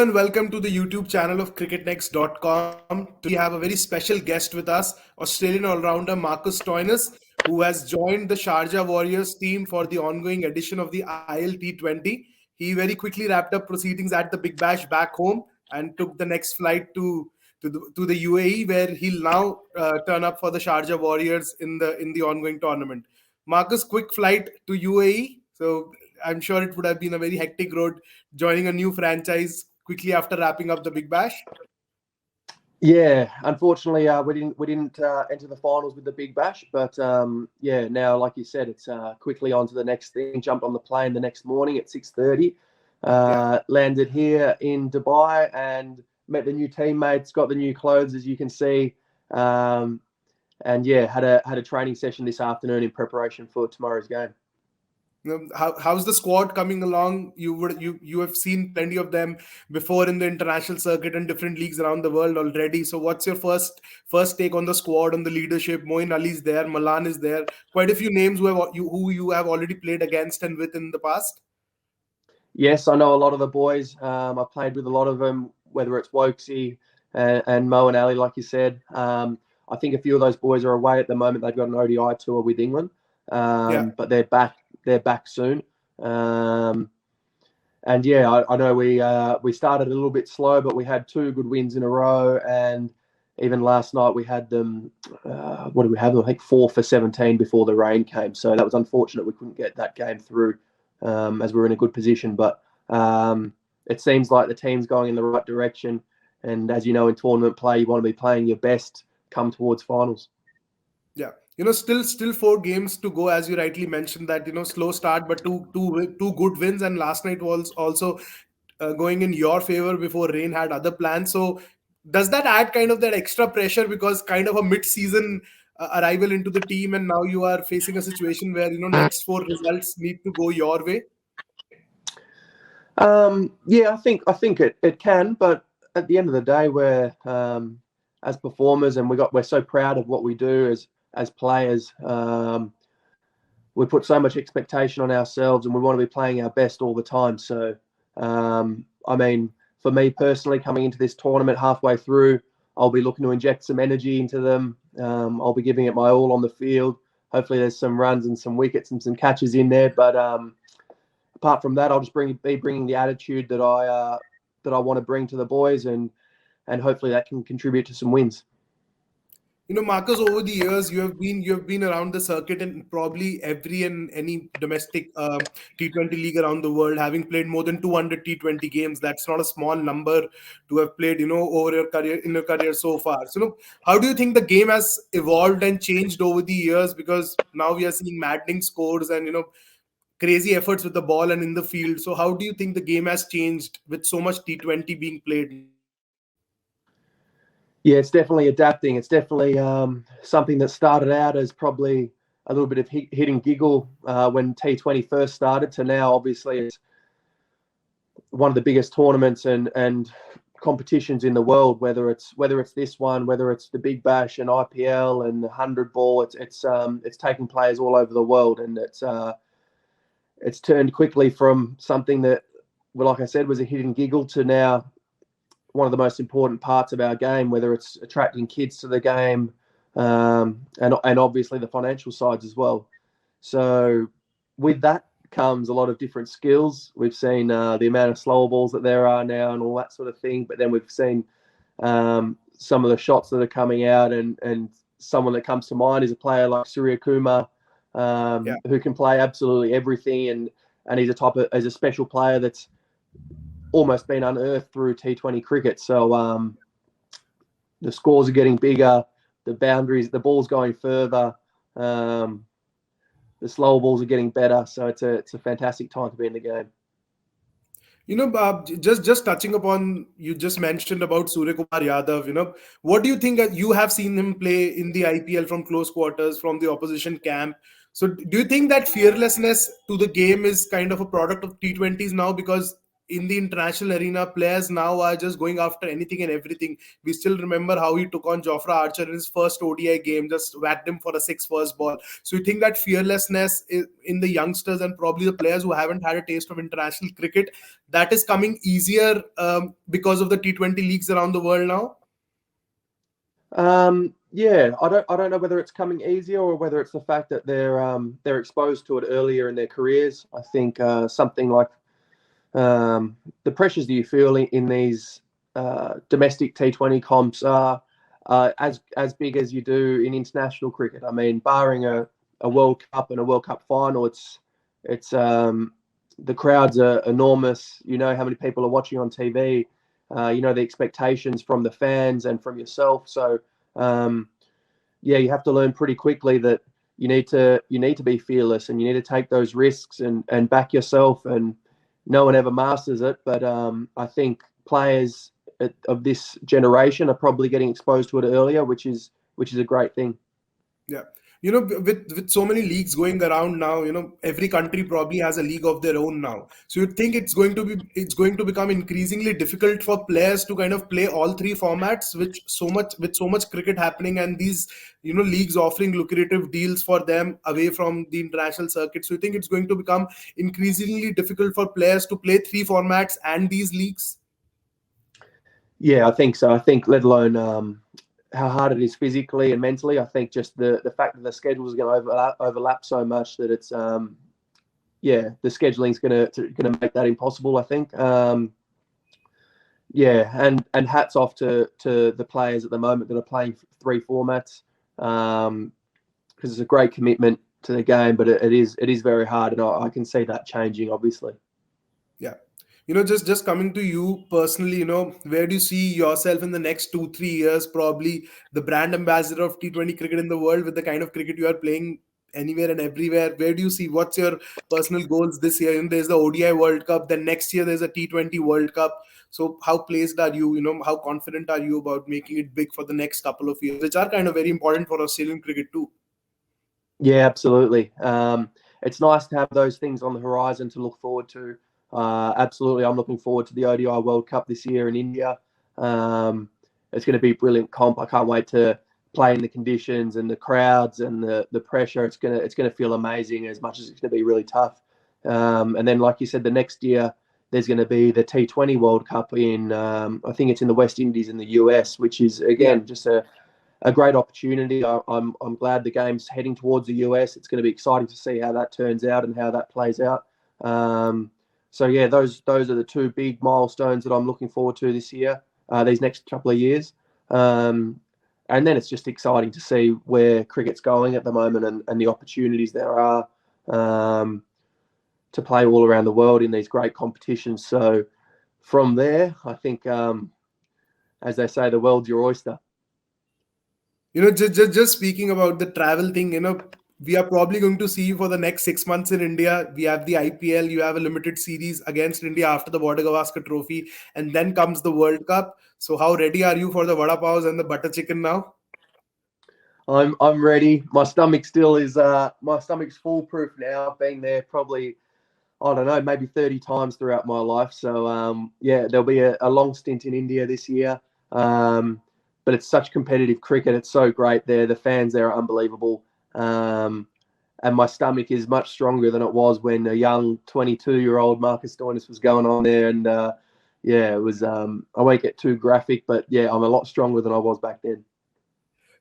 and welcome to the YouTube channel of cricketnext.com. Today we have a very special guest with us, Australian all-rounder Marcus Stoinis, who has joined the Sharjah Warriors team for the ongoing edition of the IL T20. He very quickly wrapped up proceedings at the Big Bash back home and took the next flight to the UAE, where he'll now turn up for the Sharjah Warriors in the ongoing tournament. Marcus, quick flight to UAE. So I'm sure it would have been a very hectic road joining a new franchise quickly after wrapping up the Big Bash. Yeah, unfortunately, we didn't enter the finals with the Big Bash, but now, like you said, it's quickly on to the next thing. Jumped on the plane the next morning at 6:30, landed here in Dubai and met the new teammates, got the new clothes, as you can see, and had a training session this afternoon in preparation for tomorrow's game. How's the squad coming along? You have seen plenty of them before in the international circuit and different leagues around the world already. So what's your first take on the squad, on the leadership? Moeen Ali's there, Malan is there, quite a few names who you have already played against and with in the past. Yes, I know a lot of the boys. I've played with a lot of them, whether it's Wokesy and Mo and Ali, like you said. I think a few of those boys are away at the moment. They've got an ODI tour with England, but they're back. They're back soon. I know we started a little bit slow, but we had 2 good wins in a row. And even last night we had them, what did we have? I think 4 for 17 before the rain came. So that was unfortunate. We couldn't get that game through as we were in a good position. But it seems like the team's going in the right direction. And as you know, in tournament play, you want to be playing your best come towards finals. Yeah. Still 4 games to go, as you rightly mentioned that, slow start, but two good wins. And last night was also going in your favor before rain had other plans. So does that add kind of that extra pressure, because kind of a mid-season arrival into the team, and now you are facing a situation where, next 4 results need to go your way? I think it can, but at the end of the day, we're as performers, and we're so proud of what we do as players. We put so much expectation on ourselves, and we want to be playing our best all the time. So, for me personally, coming into this tournament halfway through, I'll be looking to inject some energy into them. I'll be giving it my all on the field. Hopefully there's some runs and some wickets and some catches in there. But apart from that, I'll just be bringing the attitude that I want to bring to the boys, and hopefully that can contribute to some wins. Marcus, over the years, you have been around the circuit in probably every and any domestic T20 league around the world, having played more than 200 T20 games. That's not a small number to have played, over your career so far. So, how do you think the game has evolved and changed over the years? Because now we are seeing maddening scores and, crazy efforts with the ball and in the field. So, how do you think the game has changed with so much T20 being played? Yeah, it's definitely adapting. It's definitely something that started out as probably a little bit of hit and giggle when T20 first started, to now obviously it's one of the biggest tournaments and competitions in the world. Whether it's this one, whether it's the Big Bash and IPL and the 100 ball, it's taking players all over the world, and it's turned quickly from something that, well, like I said, was a hit and giggle to now one of the most important parts of our game, whether it's attracting kids to the game, and obviously the financial sides as well. So with that comes a lot of different skills. We've seen the amount of slower balls that there are now and all that sort of thing, but then we've seen some of the shots that are coming out, and someone that comes to mind is a player like Suryakumar, who can play absolutely everything, and he's a special player that's almost been unearthed through T20 cricket. So the scores are getting bigger, the boundaries, the ball's going further, the slower balls are getting better. So it's a fantastic time to be in the game. Just touching upon, you just mentioned about Suryakumar Yadav, what do you think? You have seen him play in the IPL from close quarters, from the opposition camp. So do you think that fearlessness to the game is kind of a product of T20s now? Because in the international arena, players now are just going after anything and everything. We still remember how he took on Jofra Archer in his first ODI game, just whacked him for a six first ball. So you think that fearlessness in the youngsters and probably the players who haven't had a taste of international cricket, that is coming easier because of the T20 leagues around the world now? Yeah, I don't know whether it's coming easier or whether it's the fact that they're exposed to it earlier in their careers. I think something like the pressures that you feel in these domestic T20 comps are as big as you do in international cricket. I mean, barring a World Cup and a World Cup final, it's the crowds are enormous. You know how many people are watching on TV. You know the expectations from the fans and from yourself. So yeah, you have to learn pretty quickly that you need to be fearless and you need to take those risks and back yourself. And no one ever masters it, but I think players of this generation are probably getting exposed to it earlier, which is a great thing. Yeah. With so many leagues going around now, every country probably has a league of their own now. So you think it's going to become increasingly difficult for players to kind of play all three formats, with so much cricket happening and these, leagues offering lucrative deals for them away from the international circuit. So you think it's going to become increasingly difficult for players to play three formats and these leagues? Yeah, I think so. I think let alone how hard it is physically and mentally. I think just the fact that the schedule is going to overlap so much that it's yeah, the scheduling is going to make that impossible. I think yeah, and hats off to the players at the moment that are playing three formats because it's a great commitment to the game, but it is very hard, and I can see that changing, obviously. Yeah. Just coming to you personally, where do you see yourself in the next 2 3 years? Probably the brand ambassador of T20 cricket in the world with the kind of cricket you are playing anywhere and everywhere. Where do you see, what's your personal goals this year? There's the ODI World Cup, then next year there's a T20 World Cup. So how placed are you? How confident are you about making it big for the next couple of years, which are kind of very important for Australian cricket too? Yeah, absolutely. It's nice to have those things on the horizon to look forward to. Absolutely, I'm looking forward to the ODI World Cup this year in India. It's going to be a brilliant comp. I can't wait to play in the conditions and the crowds and the pressure. It's gonna feel amazing as much as it's going to be really tough. And then, like you said, the next year there's going to be the T20 World Cup in I think it's in the West Indies in the US, which is again just a great opportunity. I'm glad the game's heading towards the US. It's going to be exciting to see how that turns out and how that plays out. So yeah, those are the two big milestones that I'm looking forward to this year, these next couple of years. And then it's just exciting to see where cricket's going at the moment and the opportunities there are to play all around the world in these great competitions. So from there, I think, as they say, the world's your oyster. Just speaking about the travel thing, we are probably going to see you for the next 6 months in India. We have the IPL, you have a limited series against India after the border-gavasker trophy, and then comes the World Cup. So how ready are you for the vada paos and the butter chicken now? I'm ready. My stomach's foolproof now. I've been there probably, I don't know, maybe 30 times throughout my life. So yeah, there'll be a long stint in India this year. But it's such competitive cricket. It's so great there. The fans there are unbelievable. And my stomach is much stronger than it was when a young 22-year-old Marcus Stoinis was going on there. And yeah, it was, I won't get too graphic, but yeah, I'm a lot stronger than I was back then.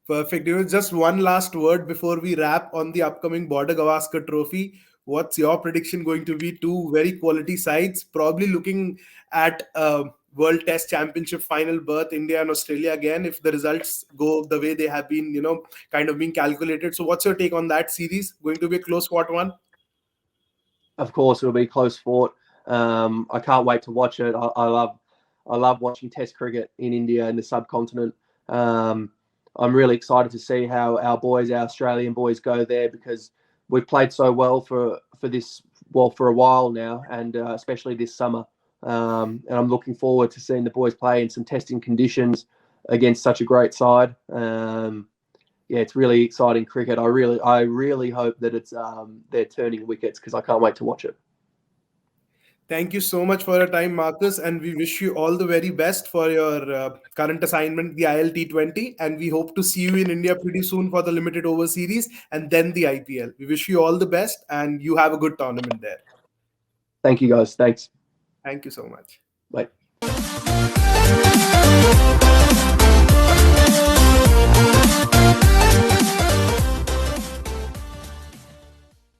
Perfect. Just one last word before we wrap on the upcoming border-gavasker trophy. What's your prediction going to be? Two very quality sides, probably looking at World Test Championship final berth, India and Australia again, if the results go the way they have been, kind of being calculated. So what's your take on that series? Going to be a close fought one? Of course, it'll be close fought. I can't wait to watch it. I love watching Test cricket in India and the subcontinent. I'm really excited to see how our Australian boys, go there because we've played so well for a while now, and especially this summer. And I'm looking forward to seeing the boys play in some testing conditions against such a great side. Yeah, it's really exciting cricket. I really hope that it's they're turning wickets because I can't wait to watch it. Thank you so much for your time, Marcus, and we wish you all the very best for your current assignment, the ILT20. And we hope to see you in India pretty soon for the limited over series and then the IPL. We wish you all the best, and you have a good tournament there. Thank you, guys. Thanks. Thank you so much. Bye.